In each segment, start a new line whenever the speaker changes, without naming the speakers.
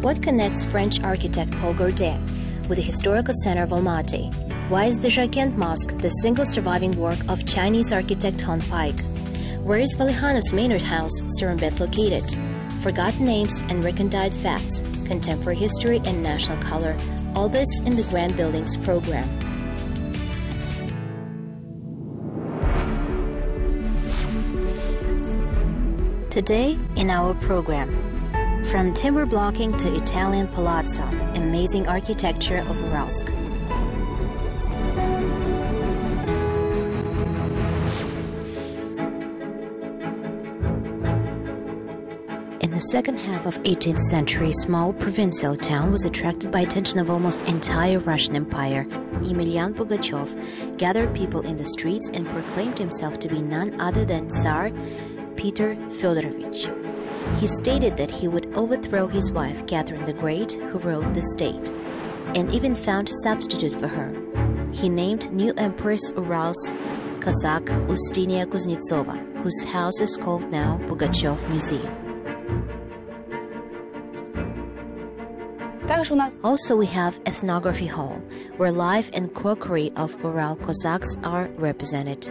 What connects French architect Paul Gauguin with the historical center of Almaty? Why is the Jarkent Mosque the single surviving work of Chinese architect Han Pike? Where is Valihanov's manor house, Serumbet, located? Forgotten names and recondite facts, contemporary history and national color, all this in the Grand Buildings program. Today in our program, from timber blocking to Italian palazzo, amazing architecture of Uralsk. In the second half of 18th century, small provincial town was attracted by attention of almost entire Russian Empire. Emelian Pugachev gathered people in the streets and proclaimed himself to be none other than Tsar Peter Fyodorovich. He stated that he would overthrow his wife Catherine the Great, who ruled the state, and even found a substitute for her. He named new Empress Uralsk Kazakh Ustinia Kuznetsova, whose house is called now Pugachev Museum. Also, we have Ethnography Hall, where life and crockery of Ural Cossacks are represented.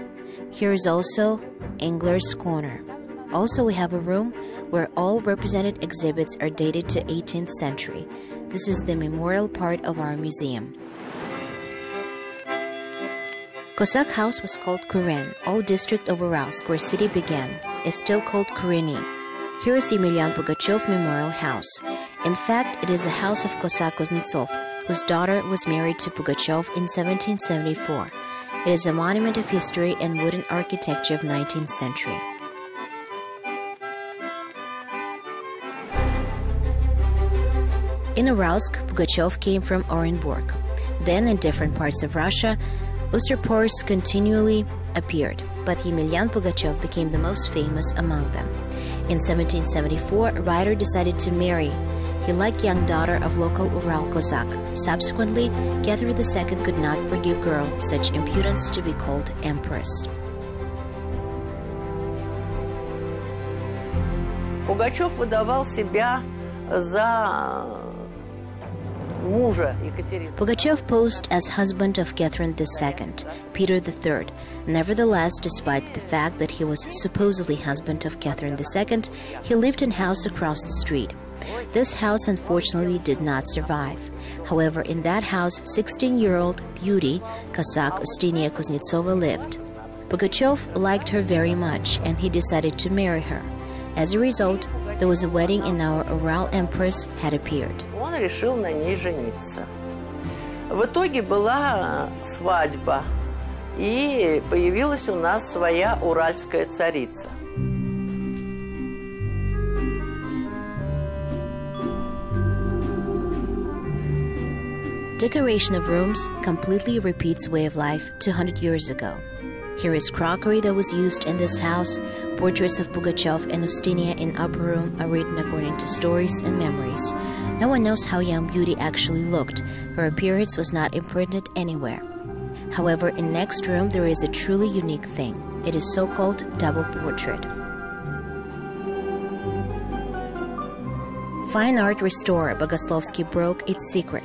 Here is also Angler's Corner. Also, we have a room where all represented exhibits are dated to 18th century. This is the memorial part of our museum. Cossack house was called Kuren. All district of Uralsk, where city began, is still called Kureni. Here is Emelian Pugachev Memorial House. In fact, it is a house of Cossack Kuznetsov, whose daughter was married to Pugachev in 1774. It is a monument of history and wooden architecture of 19th century. In Uralsk, Pugachev came from Orenburg. Then, in different parts of Russia, usurpers continually appeared, but Emelian Pugachev became the most famous among them. In 1774, a writer decided to marry. He liked young daughter of local Ural Cossack. Subsequently, Catherine II could not forgive girl such impudence to be called empress.
Pugachev выдавал себя за
Pugachev posed as husband of Catherine II, Peter III. Nevertheless, despite the fact that he was supposedly husband of Catherine II, he lived in a house across the street. This house unfortunately did not survive. However, in that house, 16-year-old beauty Kazakh Ustinia Kuznetsova lived. Pugachev liked her very much, and he decided to marry her. As a result, there was a wedding and our Ural Empress had appeared.
Он решил на ней жениться. В итоге была свадьба, и появилась у нас своя уральская царица.
Decoration of rooms completely repeats way of life 200 years ago. Here is crockery that was used in this house. Portraits of Pugachev and Ustinia in upper room are written according to stories and memories. No one knows how young beauty actually looked. Her appearance was not imprinted anywhere. However, in next room there is a truly unique thing. It is so-called double portrait. Fine art restorer Bogoslovsky broke its secret.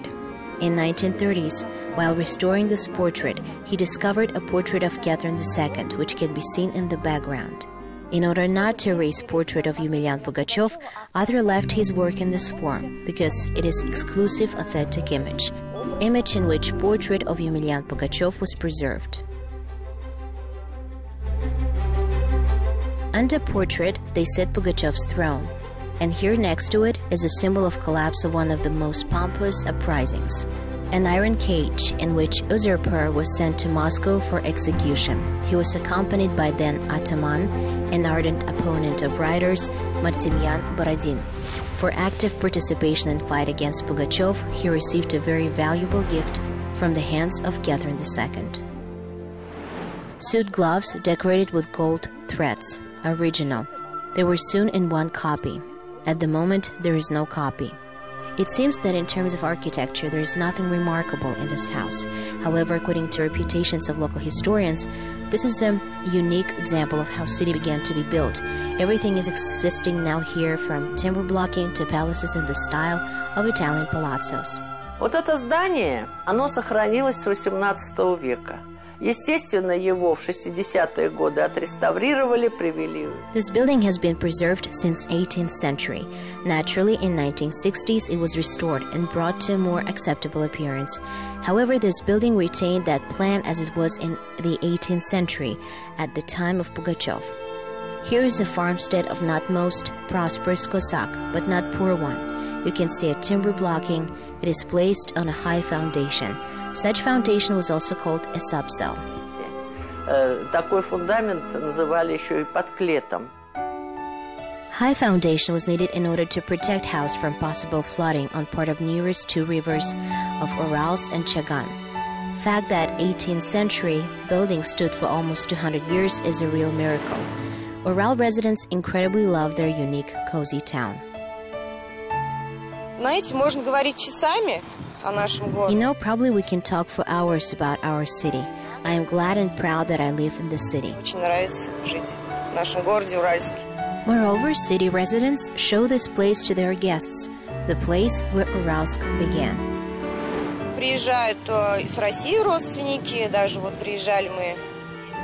In 1930s, while restoring this portrait, he discovered a portrait of Catherine II, which can be seen in the background. In order not to erase portrait of Emelian Pugachev, author left his work in this form, because it is exclusive authentic image in which portrait of Emelian Pugachev was preserved. Under portrait, they set Pugachev's throne, and here next to it is a symbol of collapse of one of the most pompous uprisings, an iron cage in which usurper was sent to Moscow for execution. He was accompanied by then Ataman, an ardent opponent of writers, Martymyan Borodin. For active participation in fight against Pugachev, he received a very valuable gift from the hands of Catherine II. Suit gloves decorated with gold threads, original. They were sewn in one copy. At the moment, there is no copy. It seems that in terms of architecture, there is nothing remarkable in this house. However, according to reputations of local historians, this is a unique example of how city began to be built. Everything is existing now here, from timber blocking to palaces in the style of Italian palazzos.
Вот это здание, оно сохранилось с XVIII века. Естественно, его в 60-е годы отреставрировали, привели.
This building has been preserved since 18th century. Naturally, in 1960s, it was restored and brought to a more acceptable appearance. However, this building retained that plan as it was in the 18th century, at the time of Pugachev. Here is a farmstead of not most prosperous Cossack, but not poor one. You can see a timber blocking. It is placed on a high foundation. Such foundation was also called a subcell.
Такой фундамент называли еще и подклетом.
High foundation was needed in order to protect house from possible flooding on part of nearest two rivers of Uralsk and Chagan. Fact that 18th century building stood for almost 200 years is a real miracle. Ural residents incredibly love their unique, cozy town.
Знаете, можно говорить часами о нашем городе.
You know, probably we can talk for hours about our city. I am glad and proud that I live in the city.
Очень нравится жить в нашем городе Уральске.
Moreover, city residents show this place to their guests, the place where Uralsk began.
Приезжают из России родственники, даже вот приезжали мы.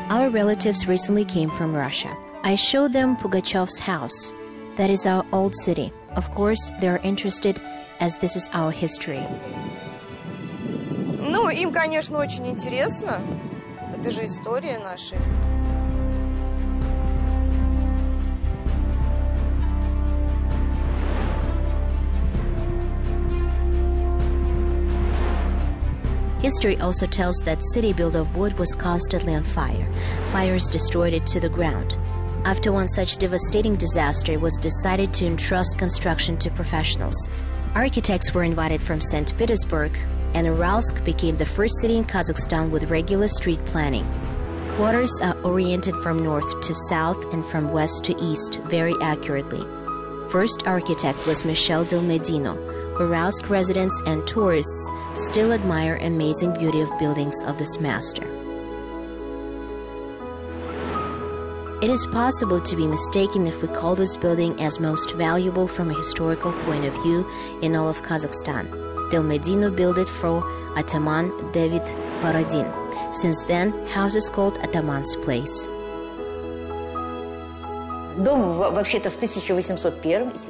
Our relatives recently came from Russia. I showed them Pugachev's house. That is our old city. Of course, they are interested, as this is our history.
Ну, им, конечно, очень интересно. Это же история наша.
History also tells that city built of wood was constantly on fire. Fires destroyed it to the ground. After one such devastating disaster, it was decided to entrust construction to professionals. Architects were invited from St. Petersburg, and Uralsk became the first city in Kazakhstan with regular street planning. Quarters are oriented from north to south and from west to east very accurately. First architect was Michel Delmedino. Uralsk residents and tourists still admire amazing beauty of buildings of this master. It is possible to be mistaken if we call this building as most valuable from a historical point of view in all of Kazakhstan. Delmedino built it for Ataman David Borodin. Since then, house is called Ataman's Place.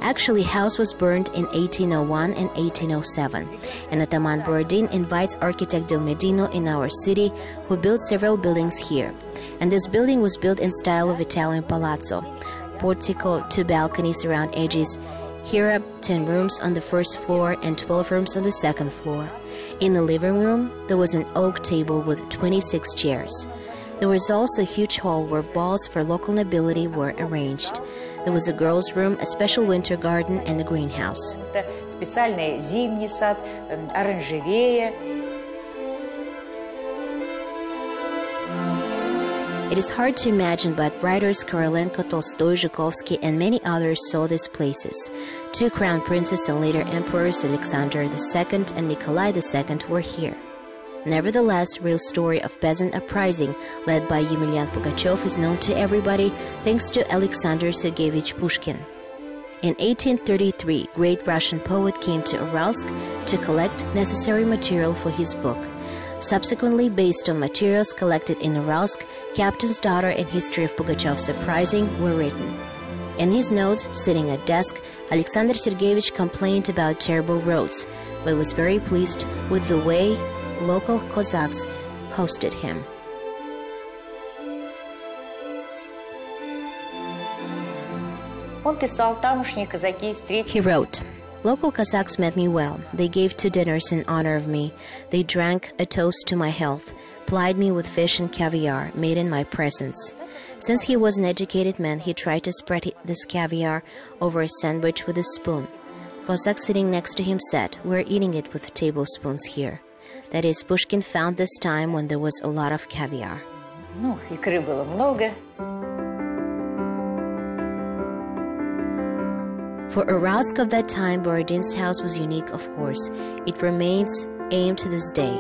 Actually, house was burned in 1801 and 1807, and Ataman Borodin invites architect Delmedino in our city, who built several buildings here. And this building was built in style of Italian palazzo. Portico, 2 balconies around edges. Here are 10 rooms on the first floor and 12 rooms on the second floor. In the living room, there was an oak table with 26 chairs. There was also a huge hall where balls for local nobility were arranged. There was a girls' room, a special winter garden, and a greenhouse.
Специальный зимний сад, оранжерея.
It is hard to imagine, but writers Korolenko, Tolstoy, Zhukovsky, and many others saw these places. 2 crown princes and later emperors, Alexander II and Nikolai II, were here. Nevertheless, real story of peasant uprising led by Emelian Pugachev is known to everybody thanks to Alexander Sergeyevich Pushkin. In 1833, great Russian poet came to Uralsk to collect necessary material for his book. Subsequently, based on materials collected in Uralsk, Captain's Daughter and History of Pugachev's Uprising were written. In his notes, sitting at desk, Alexander Sergeyevich complained about terrible roads, but was very pleased with the way local Cossacks hosted him. He wrote, "Local Cossacks met me well. They gave 2 dinners in honor of me. They drank a toast to my health, plied me with fish and caviar made in my presence. Since he was an educated man, he tried to spread this caviar over a sandwich with a spoon. Cossack sitting next to him said, 'We're eating it with tablespoons here.' That is, Pushkin found this time when there was a lot of caviar."
Икры было много.
For Uralsk of that time, Borodin's house was unique, of course. It remains aimed to this day.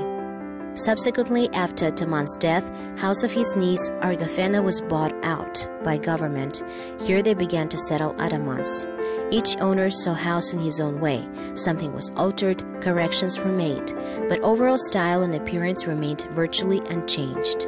Subsequently, after Ataman's death, house of his niece Argafena was bought out by government. Here they began to settle Atamans. Each owner saw house in his own way. Something was altered, corrections were made, but overall style and appearance remained virtually unchanged.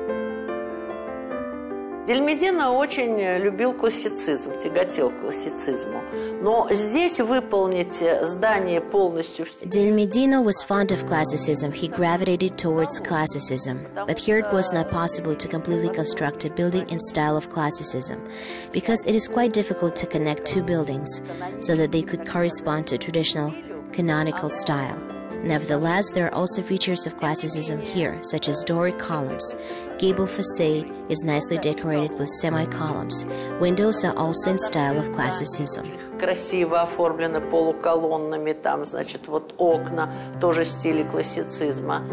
Дельмидино очень любил классицизм, тяготел к классицизму. Но здесь выполнить здание полностью...
Dельmidino was fond of classicism. He gravitated towards classicism. But here it was not possible to completely construct a building in style of classicism, because it is quite difficult to connect two buildings so that they could correspond to traditional canonical style. Nevertheless, there are also features of classicism here, such as Doric columns. Gable facade is nicely decorated with semi-columns. Windows are also in style of classicism.
Красиво оформлены полуколоннами, там, значит, вот окна, тоже в стиле классицизма.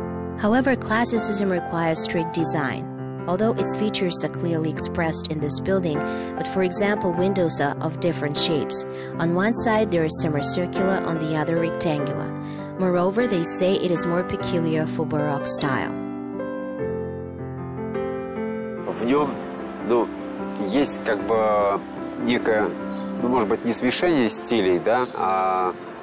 However, classicism requires strict design. Although its features are clearly expressed in this building, but for example, windows are of different shapes. On one side there is semicircular, on the other rectangular. Moreover, they say it is more peculiar for Baroque style.
В нем, есть как бы некое, может быть, не смешение стилей, да,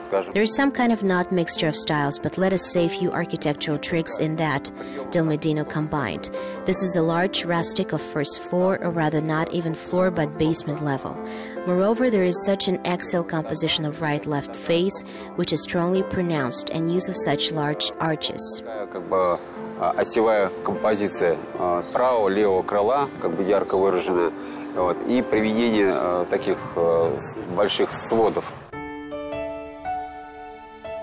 скажем.
There is some kind of not mixture of styles, but let us say a few architectural tricks in that Dельmidino combined. This is a large rustic of first floor, or rather not even floor but basement level. Moreover, there is such an axial composition of right-left face, which is strongly pronounced, and use of such large arches.
Как бы осевая композиция правого, левого крыла, как бы ярко выраженная, вот, и применение таких больших сводов.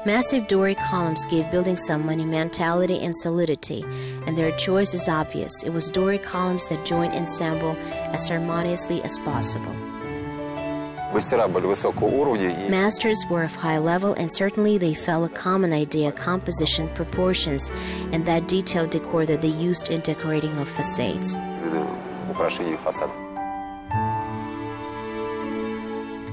Massive Doric columns gave buildings some monumentality and solidity, and their choice is obvious. It was Doric columns that joined ensemble as harmoniously as possible.
Мастера были высокого уровня.
Masters were of high level, and certainly they felt a common idea, composition, proportions, and that detailed decor that they used in decorating of facades.
Украшение фасада.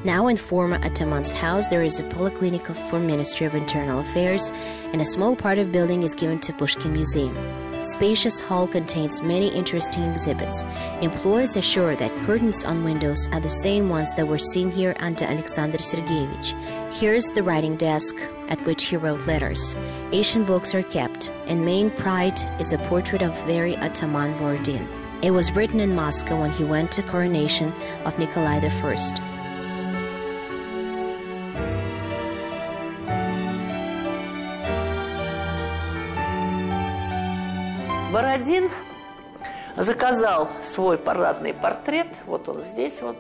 Now in former Ataman's house, there is a polyclinic for Ministry of Internal Affairs, and a small part of building is given to Pushkin Museum. Spacious hall contains many interesting exhibits. Employees assure that curtains on windows are the same ones that were seen here under Alexander Sergeyevich. Here is the writing desk at which he wrote letters. Asian books are kept, and main pride is a portrait of very Ataman Borodin. It was written in Moscow when he went to coronation of Nikolai I.
Бородин заказал свой парадный портрет. Вот он здесь вот.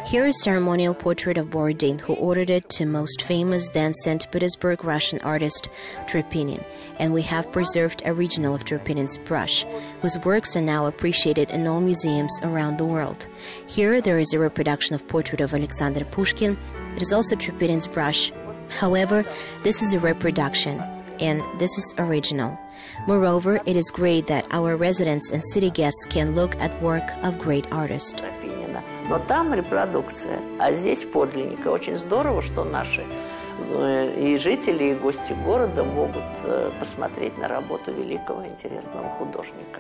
Here is ceremonial portrait of Borodin, who ordered it to most famous then St. Petersburg Russian artist Turpinin, and we have preserved original of Turpinin's brush, whose works are now appreciated in all museums around the world. Here there is a reproduction of portrait of Alexander Pushkin. It is also Turpinin's brush. However, this is a reproduction, and this is original. Moreover, it is great that our residents and city guests can look at work of great artists.
Но там репродукция, а здесь подлинник. И очень здорово, что наши и жители, и гости города могут посмотреть на работу великого интересного художника.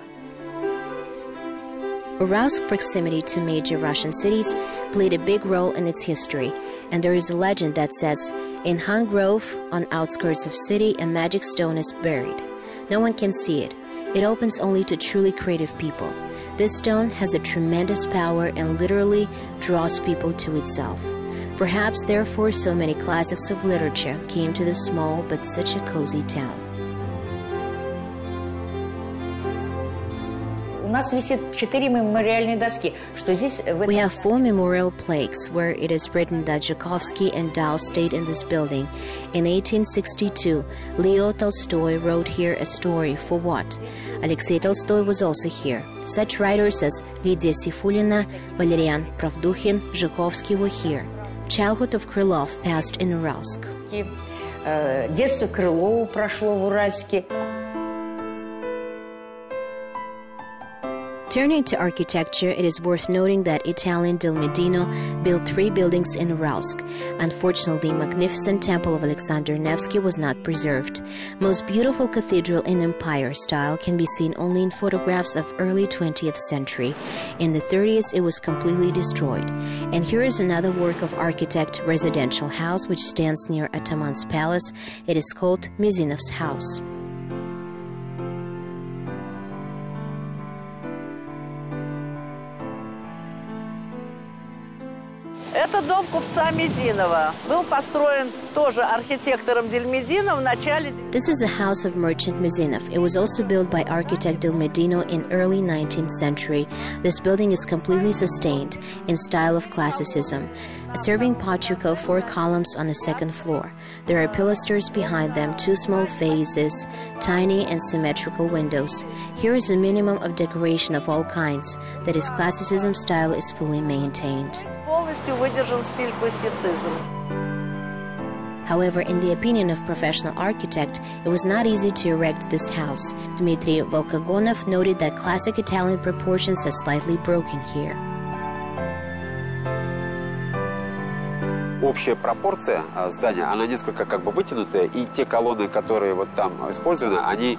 Uralsk's proximity to major Russian cities played a big role in its history, and there is a legend that says, in Han Grove, on outskirts of city, a magic stone is buried. No one can see it. It opens only to truly creative people. This stone has a tremendous power and literally draws people to itself. Perhaps therefore so many classics of literature came to this small but such a cozy town.
У нас висит 4 мемориальные доски, что здесь...
We have 4 memorial plaques where it is written that Zhukovsky and Dal stayed in this building. In 1862, Leo Tolstoy wrote here a story for what? Alexei Tolstoy was also here. Such writers as Lydia Sifulina, Valerian Pravdukhin, Zhukovsky were here. Childhood of Krylov passed in Uralsk.
Детство Крылова прошло в Уральске.
Turning to architecture, it is worth noting that Italian Del Medino built 3 buildings in Uralsk. Unfortunately, the magnificent temple of Alexander Nevsky was not preserved. Most beautiful cathedral in Empire style can be seen only in photographs of early 20th century. In the 30s, it was completely destroyed. And here is another work of architect residential house which stands near Ataman's palace. It is called Mizinov's house.
Это дом купца Мизинова. Был построен тоже архитектором Дельмедино в начале...
This is a house of merchant Mizinov. It was also built by architect Del Medino in early 19th century. This building is completely sustained in style of classicism. A serving portico, 4 columns on the second floor. There are pilasters behind them, 2 small vases, tiny and symmetrical windows. Here is a minimum of decoration of all kinds. That is, classicism style is fully maintained.
Полностью выдержан стиль классицизм.
However, in the opinion of professional architect, it was not easy to erect this house. Dmitry Volkogonov noted that classic Italian proportions are slightly broken here.
Общая пропорция здания, она несколько как бы вытянутая, и те колонны, которые вот там использованы, они...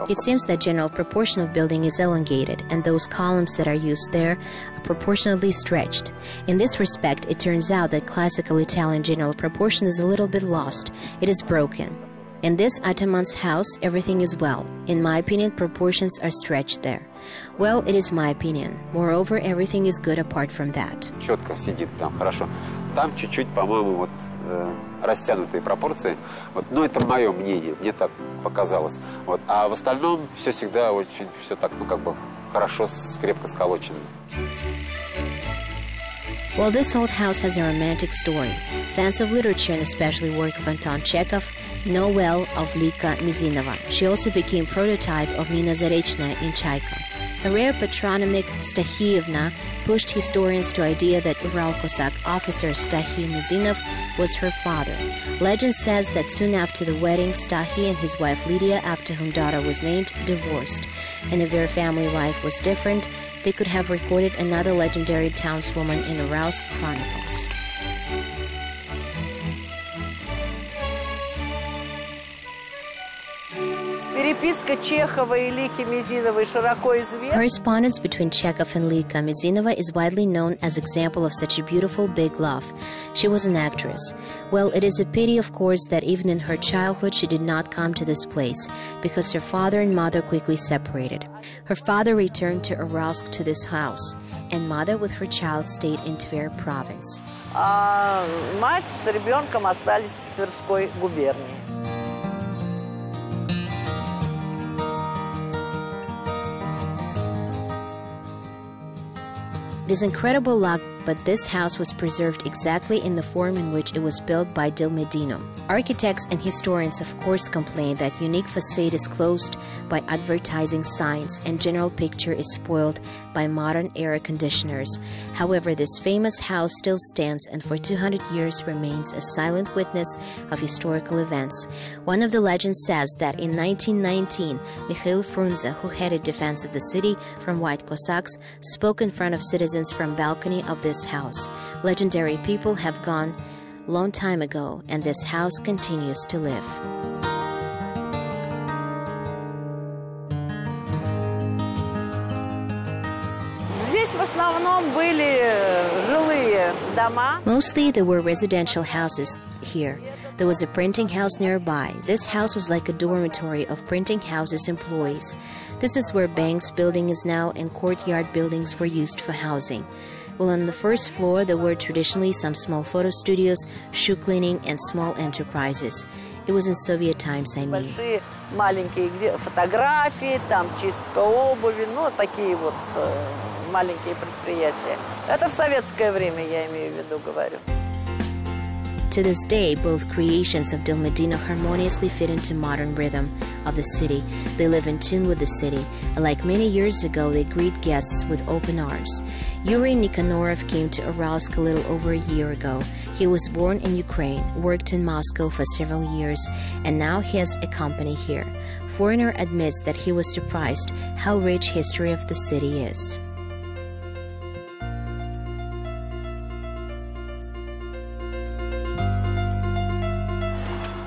It seems that general proportion of building is elongated, and those columns that are used there are proportionately stretched. In this respect, it turns out that classical Italian general proportion is a little bit lost. It is broken. In this Ataman's house, everything is well. In my opinion, proportions are stretched there. Well, it is my opinion. Moreover, everything is good apart from that.
Четко сидит там, хорошо. Там чуть-чуть, по-моему, вот растянутые пропорции. Вот, но это мое мнение, мне так показалось. Вот. А в остальном все всегда очень, все так, ну как бы хорошо, крепко сколочено.
Well, this old house has a romantic story. Fans of literature and especially work of Anton Chekhov know well of Lika Mizinova. She also became prototype of Nina Zarechna in Chaika. Her rare patronymic Stahievna pushed historians to idea that Ural Cossack officer Stahi Mizinov was her father. Legend says that soon after the wedding, Stahi and his wife Lydia, after whom daughter was named, divorced. And if their family life was different, they could have recorded another legendary townswoman in Uralsk chronicles. Correspondence between Chekhov and Lika Mizinova is widely known as example of such a beautiful big love. She was an actress. Well, it is a pity, of course, that even in her childhood she did not come to this place, because her father and mother quickly separated. Her father returned to Uralsk to this house, and mother with her child stayed in Tver province.
Мать с ребенком остались в Тверской губернии.
It is incredible luck, but this house was preserved exactly in the form in which it was built by Del Medino. Architects and historians of course complain that unique facade is closed by advertising signs and general picture is spoiled by modern air conditioners. However, this famous house still stands and for 200 years remains a silent witness of historical events. One of the legends says that in 1919, Mikhail Frunze, who headed defense of the city from White Cossacks, spoke in front of citizens from balcony of this house. Legendary people have gone long time ago, and this house continues to live. Mostly there were residential houses here. There was a printing house nearby. This house was like a dormitory of printing houses' employees. This is where Bank's building is now, and courtyard buildings were used for housing. Well, on the first floor there were traditionally some small photo studios, shoe cleaning and small enterprises. It was in Soviet times, I mean.
Большие, маленькие фотографии, там чистка обуви, ну, такие вот маленькие предприятия. Это в советское время, я имею в виду, говорю.
To this day, both creations of Del Medino harmoniously fit into modern rhythm of the city. They live in tune with the city. Like many years ago, they greet guests with open arms. Yuri Nikonorov came to Uralsk a little over a year ago. He was born in Ukraine, worked in Moscow for several years, and now he has a company here. foreigner admits that he was surprised how rich history of the city is.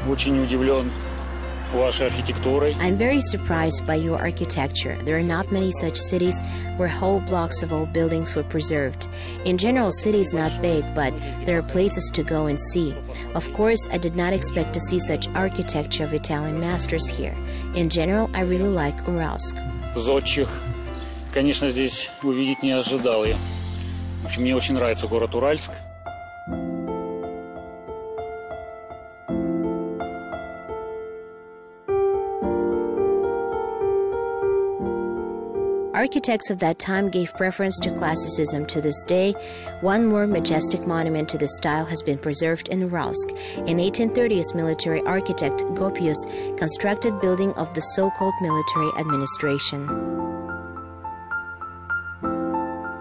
Очень удивлен вашей архитектурой.
I'm very surprised by your architecture. There are not many such cities where whole blocks of old buildings were preserved. In general, cities not big, but there are places to go and see. Of course, I did not expect to see such architecture of Italian masters here. In general, I really like Uralsk.
Зодчих, конечно, здесь увидеть не ожидал я. В общем, мне очень нравится город Уральск.
Architects of that time gave preference to classicism. To this day, one more majestic monument to this style has been preserved in Uralsk. In 1830s, military architect Gopius constructed building of the so-called military administration.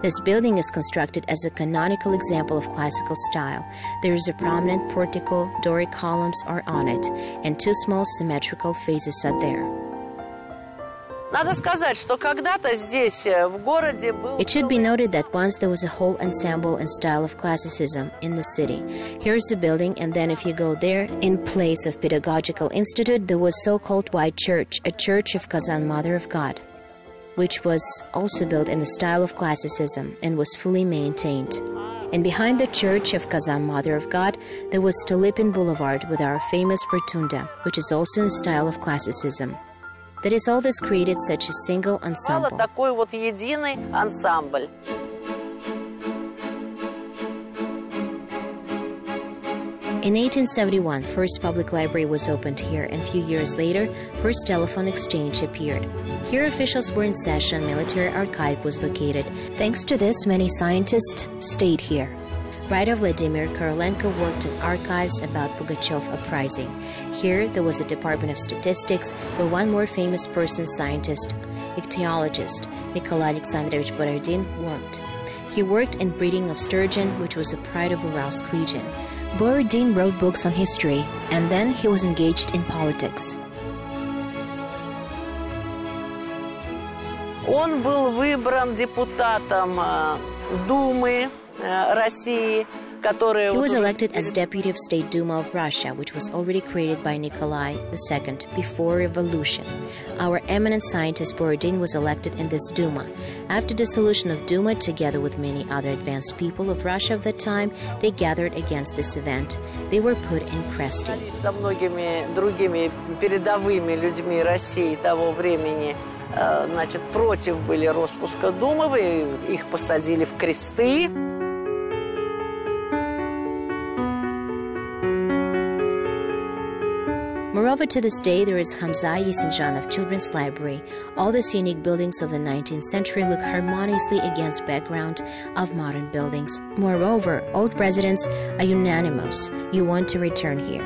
This building is constructed as a canonical example of classical style. There is a prominent portico, Doric columns are on it, and two small symmetrical phases are there.
Надо сказать, что когда-то здесь, в городе, был...
It should be noted that once there was a whole ensemble and style of classicism in the city. Here is the building, and then if you go there, in place of Pedagogical Institute, there was so-called White Church, a church of Kazan Mother of God, which was also built in the style of classicism and was fully maintained. And behind the church of Kazan Mother of God, there was Stolypin Boulevard with our famous Rotunda, which is also in style of classicism. That is, all this created such a single ensemble.
Такой вот единый ансамбль.
In 1871, first public library was opened here, and a few years later, first telephone exchange appeared. Here officials were in session, military archive was located. Thanks to this, many scientists stayed here. Writer Vladimir Korolenko worked in archives about Pugachev uprising. Here, there was a department of statistics where one more famous person, scientist, ichthyologist, Nikolai Alexandrovich Borodin, worked. He worked in breeding of sturgeon, which was a pride of Uralsk region. Borodin wrote books on history, and then he was engaged in politics.
Он был выбран депутатом Думы России,
He was elected as Deputy of State Duma of Russia, which was already created by Nikolai II before revolution. Our eminent scientist Borodin was elected in this Duma. After dissolution of Duma, together with many other advanced people of Russia of that time, they gathered against this event. They were put in Kresty.
Со многими другими передовыми людьми России того времени, значит, против были распуска Думы, их посадили в кресты.
Moreover, to this day, there is Hamza Yesinjanov Children's Library. All these unique buildings of the 19th century look harmoniously against background of modern buildings. Moreover, old residents are unanimous. You want to return here.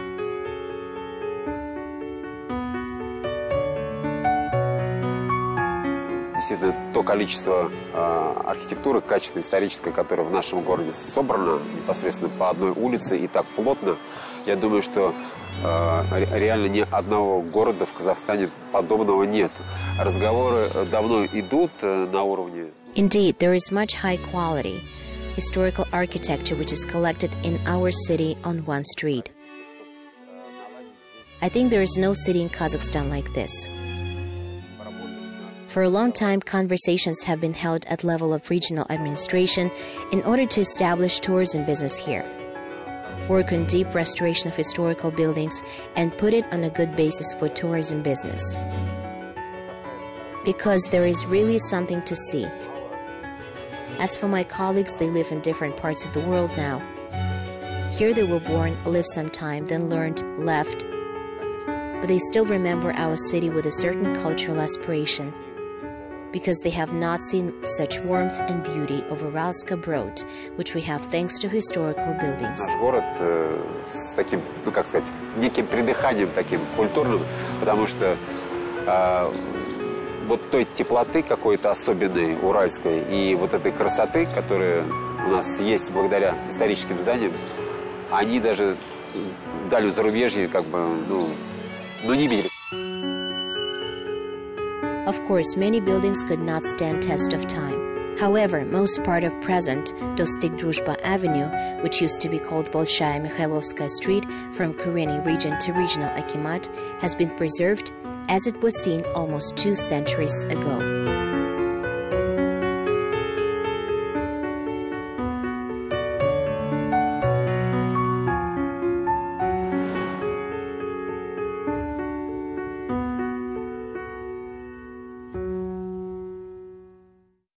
Действительно, то количество архитектуры, качества исторической, которое в нашем городе собрано непосредственно по одной улице и так плотно, я думаю, что реально ни одного города в Казахстане подобного нет. Разговоры давно идут на уровне.
Indeed, there is much high quality historical architecture which is collected in our city on one street. I think there is no city in Kazakhstan like this. For a long time, conversations have been held at level of regional administration in order to establish tourism business here, work on deep restoration of historical buildings, and put it on a good basis for tourism business. Because there is really something to see. As for my colleagues, they live in different parts of the world now. Here they were born, lived some time, then learned, left. But they still remember our city with a certain cultural aspiration, because they have not seen such warmth and beauty of Uralsk abroad, which we have thanks to historical buildings.
Наш город с таким, ну как сказать, неким придыханием таким культурным, потому что вот той теплоты какой-то особенной уральской и вот этой красоты, которая у нас есть благодаря историческим зданиям, они даже в дальнем зарубежье как бы, ну не видели.
Of course, many buildings could not stand test of time. However, most part of present Dostik Druzhba Avenue, which used to be called Bolshaya Mikhailovskaya Street from Karenny region to regional Akimat, has been preserved as it was seen almost 2 centuries ago.